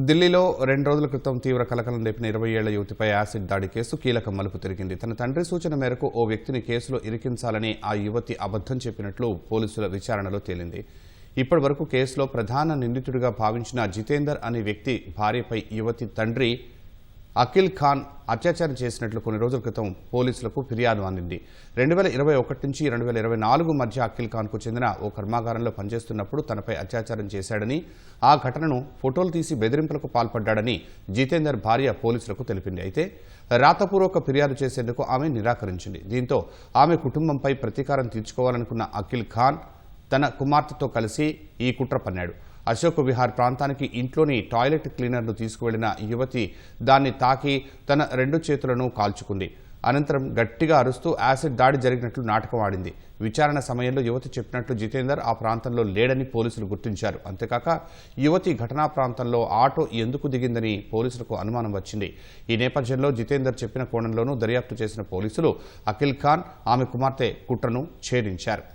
ఢిల్లీలో 2 రోజుల క్రితం తీవ్ర కలకలం రేపిన 20 ఏళ్ల యువతిపై యాసిడ్ దాడి కేసు కీలక మలుపు తిరిగింది. తన తండ్రి సూచన మేరకు ఓ వ్యక్తిని కేసులో ఇరికించాలని ఆ యువతి అబద్ధం చెప్పినట్లు పోలీసుల విచారణలో తేలింది. ఇప్పటి వరకు కేసులో ప్రధాన నిందితుడిగా భావించిన జితేందర్ అనే వ్యక్తి భార్యపై యువతి తండ్రి అఖిల్ ఖాన్ అత్యాచారం చేసినట్లు కొన్ని రోజుల క్రితం పోలీసులకు ఫిర్యాదు అందింది. 2021 నుంచి 2024 మధ్య అఖిల్ ఖాన్కు చెందిన ఓ కర్మాగారంలో పనిచేస్తున్నప్పుడు తనపై అత్యాచారం చేశాడని, ఆ ఘటనను ఫోటోలు తీసి బెదిరింపులకు పాల్పడ్డాడని జితేందర్ భార్య పోలీసులకు తెలిపింది. అయితే రాతపూర్వక ఫిర్యాదు చేసేందుకు ఆమె నిరాకరించింది. దీంతో ఆమె కుటుంబంపై ప్రతీకారం తీర్చుకోవాలనుకున్న అఖిల్ ఖాన్ తన కుమార్తెతో కలిసి ఈ కుట్ర పన్నాడు. అశోక్ విహార్ ప్రాంతానికి ఇంట్లోని టాయిలెట్ క్లీనర్ను తీసుకువెళ్లిన యువతి దాన్ని తాకి తన 2 చేతులను కాల్చుకుంది. అనంతరం గట్టిగా అరుస్తూ యాసిడ్ దాడి జరిగినట్లు నాటకం ఆడింది. విచారణ సమయంలో యువతి చెప్పినట్లు జితేందర్ ఆ ప్రాంతంలో లేడని పోలీసులు గుర్తించారు. అంతేకాక యువతి ఘటనా ప్రాంతంలో ఆటో ఎందుకు దిగిందని పోలీసులకు అనుమానం వచ్చింది. ఈ నేపథ్యంలో జితేందర్ చెప్పిన కోణంలోనూ దర్యాప్తు చేసిన పోలీసులు అఖిల్ ఖాన్, ఆమె కుమార్తె కుట్రను ఛేదించారు.